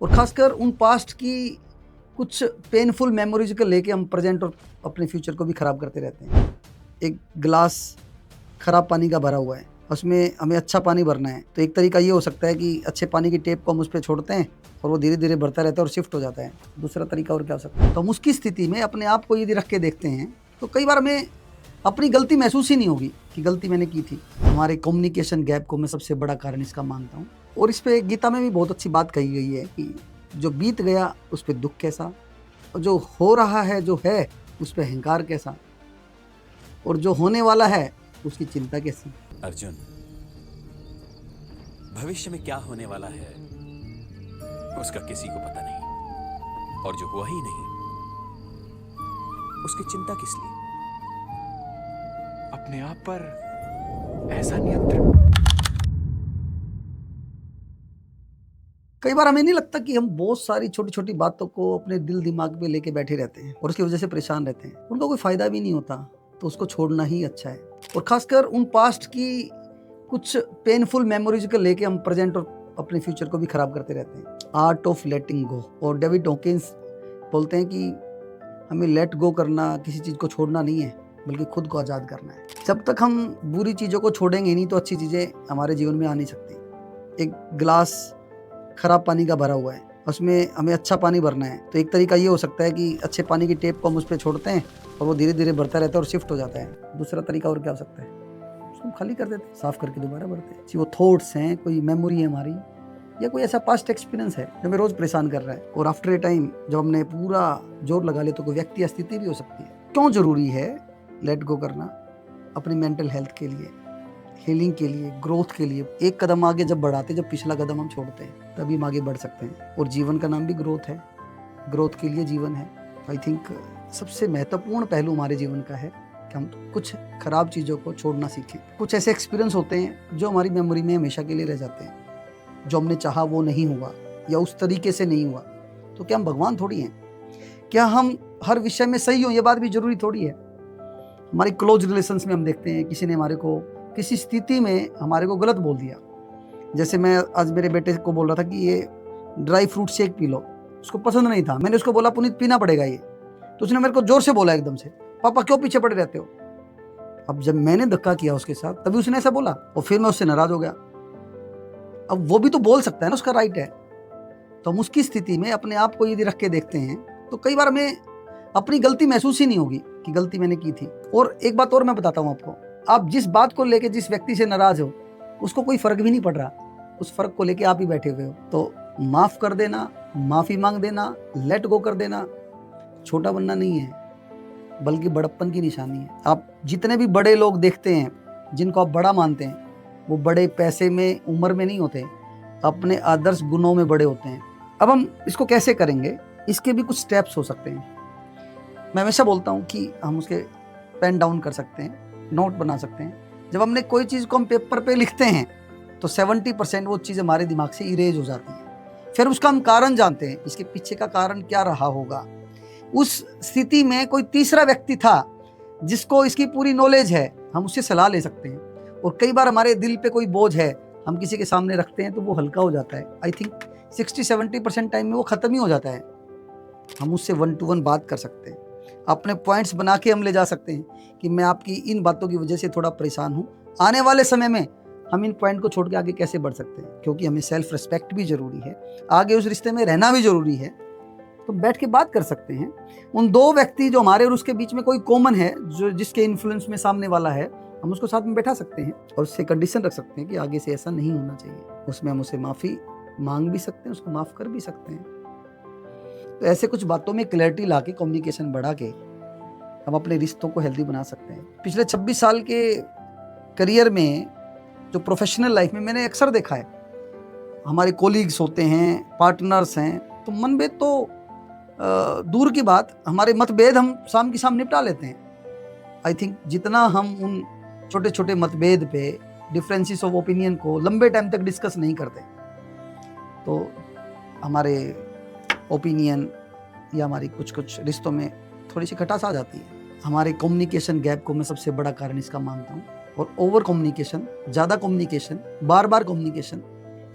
और ख़ासकर उन पास्ट की कुछ पेनफुल मेमोरीज को लेके हम प्रेजेंट और अपने फ्यूचर को भी ख़राब करते रहते हैं। एक गिलास ख़राब पानी का भरा हुआ है, उसमें हमें अच्छा पानी भरना है, तो एक तरीका ये हो सकता है कि अच्छे पानी की टेप को हम उस पर छोड़ते हैं और वो धीरे धीरे बढ़ता रहता है और शिफ्ट हो जाता है। दूसरा तरीका और क्या हो सकता है, तो हम उसकी स्थिति में अपने आप को यदि रख के देखते हैं तो कई बार हमें अपनी गलती महसूस ही नहीं होगी कि गलती मैंने की थी। हमारे कम्युनिकेशन गैप को मैं सबसे बड़ा कारण इसका मानता हूँ। और इस पे गीता में भी बहुत अच्छी बात कही गई है कि जो बीत गया उस पर दुख कैसा, और जो हो रहा है जो है उस पर अहंकार कैसा, और जो होने वाला है उसकी चिंता कैसी। अर्जुन, भविष्य में क्या होने वाला है उसका किसी को पता नहीं, और जो हुआ ही नहीं उसकी चिंता किस लिए। अपने आप पर ऐसा नियंत्रण। कई बार हमें नहीं लगता कि हम बहुत सारी छोटी छोटी बातों को अपने दिल दिमाग पे लेके बैठे रहते हैं और उसकी वजह से परेशान रहते हैं, उनका कोई फायदा भी नहीं होता, तो उसको छोड़ना ही अच्छा है। और खासकर उन पास्ट की कुछ पेनफुल मेमोरीज को लेके हम प्रेजेंट और अपने फ्यूचर को भी खराब करते रहते हैं। आर्ट ऑफ लेटिंग गो, और डेविड हॉकिंस बोलते हैं कि हमें लेट गो करना किसी चीज़ को छोड़ना नहीं है, बल्कि खुद को आज़ाद करना है। जब तक हम बुरी चीज़ों को छोड़ेंगे नहीं तो अच्छी चीज़ें हमारे जीवन में आ नहीं सकती। एक गिलास ख़राब पानी का भरा हुआ है, उसमें हमें अच्छा पानी भरना है, तो एक तरीका ये हो सकता है कि अच्छे पानी की टेप को हम उस पर छोड़ते हैं और वो धीरे धीरे बढ़ता रहता है और शिफ्ट हो जाता है। दूसरा तरीका और क्या हो सकता है, उसको हम खाली कर देते हैं, साफ़ करके दोबारा भरते हैं। वो थॉट्स हैं, कोई मेमोरी है हमारी, या कोई ऐसा पास्ट एक्सपीरियंस है जो हमें रोज़ परेशान कर रहा है, और आफ्टर ए टाइम जब हमने पूरा जोर लगा ले तो कोई व्यक्ति या स्थिति भी हो सकती है। क्यों ज़रूरी है लेट गो करना? अपनी मेंटल हेल्थ के लिए, हीलिंग के लिए, ग्रोथ के लिए। एक कदम आगे जब बढ़ाते, जब पिछला कदम हम छोड़ते हैं, तभी हम आगे बढ़ सकते हैं। और जीवन का नाम भी ग्रोथ है, ग्रोथ के लिए जीवन है। आई थिंक सबसे महत्वपूर्ण पहलू हमारे जीवन का है कि हम कुछ खराब चीज़ों को छोड़ना सीखें। कुछ ऐसे एक्सपीरियंस होते हैं जो हमारी मेमोरी में हमेशा के लिए रह जाते हैं, जो हमने चाहा वो नहीं हुआ या उस तरीके से नहीं हुआ। तो क्या हम भगवान थोड़ी हैं? क्या हम हर विषय में सही हो? ये बात भी जरूरी थोड़ी है। हमारी क्लोज रिलेशंस में हम देखते हैं किसी ने हमारे को किसी स्थिति में हमारे को गलत बोल दिया। जैसे मैं आज मेरे बेटे को बोल रहा था कि ये dry fruit shake P low, उसको पसंद नहीं था। मैंने उसको बोला पुनीत पीना पड़ेगा ये, तो उसने मेरे को जोर से बोला एकदम से, पापा क्यों पीछे पड़े रहते हो। अब जब मैंने धक्का किया उसके साथ तभी उसने ऐसा बोला, और फिर मैं उससे नाराज हो गया। अब वो भी तो बोल सकता है ना, उसका राइट है। तो हम उसकी स्थिति में अपने आप को यदि रख के देखते हैं तो कई बार हमें अपनी गलती महसूस ही नहीं होगी कि गलती मैंने की थी। और एक बात और मैं बताता हूँ आपको, आप जिस बात को लेके जिस व्यक्ति से नाराज हो उसको कोई फर्क भी नहीं पड़ रहा, उस फर्क को लेके आप ही बैठे हुए हो। तो माफ कर देना, माफी मांग देना, लेट गो कर देना छोटा बनना नहीं है, बल्कि बड़प्पन की निशानी है। आप जितने भी बड़े लोग देखते हैं जिनको आप बड़ा मानते हैं, वो बड़े पैसे में, उम्र में नहीं होते, अपने आदर्श गुणों में बड़े होते हैं। अब हम इसको कैसे करेंगे, इसके भी कुछ स्टेप्स हो सकते हैं। मैं हमेशा बोलता हूँ कि हम उसके पेन डाउन कर सकते हैं, नोट बना सकते हैं। जब हमने कोई चीज़ को हम पेपर पे लिखते हैं तो 70% वो चीज़ हमारे दिमाग से इरेज हो जाती है। फिर उसका हम कारण जानते हैं, इसके पीछे का कारण क्या रहा होगा। उस स्थिति में कोई तीसरा व्यक्ति था जिसको इसकी पूरी नॉलेज है, हम उससे सलाह ले सकते हैं। और कई बार हमारे दिल पे कोई बोझ है, हम किसी के सामने रखते हैं तो वो हल्का हो जाता है। आई थिंक 60-70% टाइम में वो ख़त्म ही हो जाता है। हम उससे 1 to 1 बात कर सकते हैं, अपने पॉइंट्स बना के हम ले जा सकते हैं कि मैं आपकी इन बातों की वजह से थोड़ा परेशान हूँ, आने वाले समय में हम इन पॉइंट को छोड़ के आगे कैसे बढ़ सकते हैं, क्योंकि हमें सेल्फ रिस्पेक्ट भी ज़रूरी है, आगे उस रिश्ते में रहना भी ज़रूरी है। तो बैठ के बात कर सकते हैं। उन दो व्यक्ति जो हमारे और उसके बीच में कोई कॉमन है, जो जिसके इन्फ्लुएंस में सामने वाला है, हम उसको साथ में बैठा सकते हैं और उससे कंडीशन रख सकते हैं कि आगे से ऐसा नहीं होना चाहिए। उसमें हम उसे माफ़ी मांग भी सकते हैं, उसको माफ़ कर भी सकते हैं। तो ऐसे कुछ बातों में क्लैरिटी ला के, कम्युनिकेशन बढ़ा के हम अपने रिश्तों को हेल्दी बना सकते हैं। पिछले 26 साल के करियर में, जो प्रोफेशनल लाइफ में मैंने अक्सर देखा है, हमारे कोलीग्स होते हैं, पार्टनर्स हैं, तो मनभेद तो दूर की बात, हमारे मतभेद हम साम की साम निपटा लेते हैं। आई थिंक जितना हम उन छोटे छोटे मतभेद पे, डिफरेंसेस ऑफ ओपिनियन को लंबे टाइम तक डिस्कस नहीं करते, तो हमारे ओपिनियन या हमारी कुछ रिश्तों में थोड़ी सी खटास आ जाती है। हमारे कम्युनिकेशन गैप को मैं सबसे बड़ा कारण इसका मानता हूँ। और ओवर कम्युनिकेशन, ज़्यादा कम्युनिकेशन, बार बार कम्युनिकेशन,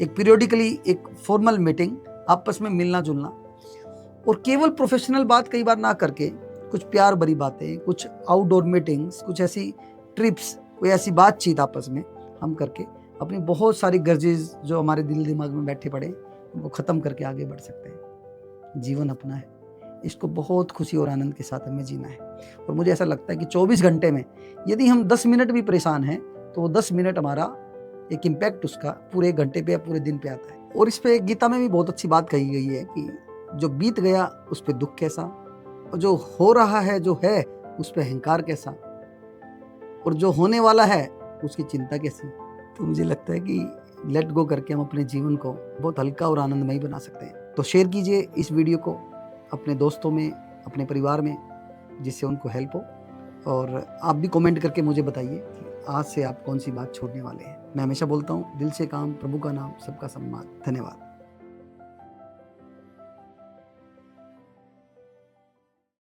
एक पीरियोडिकली एक फॉर्मल मीटिंग आपस में मिलना जुलना, और केवल प्रोफेशनल बात कई बार ना करके कुछ प्यार भरी बातें, कुछ आउटडोर मीटिंग्स, कुछ ऐसी ट्रिप्स, कोई ऐसी बातचीत आपस में हम करके अपनी बहुत सारी गर्जेज जो हमारे दिल दिमाग में बैठे पड़े उनको ख़त्म करके आगे बढ़ सकते हैं। जीवन अपना है, इसको बहुत खुशी और आनंद के साथ हमें जीना है। और मुझे ऐसा लगता है कि 24 घंटे में यदि हम 10 मिनट भी परेशान हैं तो वो 10 मिनट हमारा एक इम्पैक्ट उसका पूरे घंटे पे या पूरे दिन पे आता है। और इस पे गीता में भी बहुत अच्छी बात कही गई है कि जो बीत गया उस पे दुख कैसा, और जो हो रहा है जो है उस पे अहंकार कैसा, और जो होने वाला है उसकी चिंता कैसी। तो मुझे लगता है कि लेट गो करके हम अपने जीवन को बहुत हल्का और आनंदमय बना सकते हैं। तो शेयर कीजिए इस वीडियो को अपने दोस्तों में, अपने परिवार में, जिससे उनको हेल्प हो। और आप भी कमेंट करके मुझे बताइए कि आज से आप कौन सी बात छोड़ने वाले हैं। मैं हमेशा बोलता हूँ, दिल से काम, प्रभु का नाम, सबका सम्मान। धन्यवाद।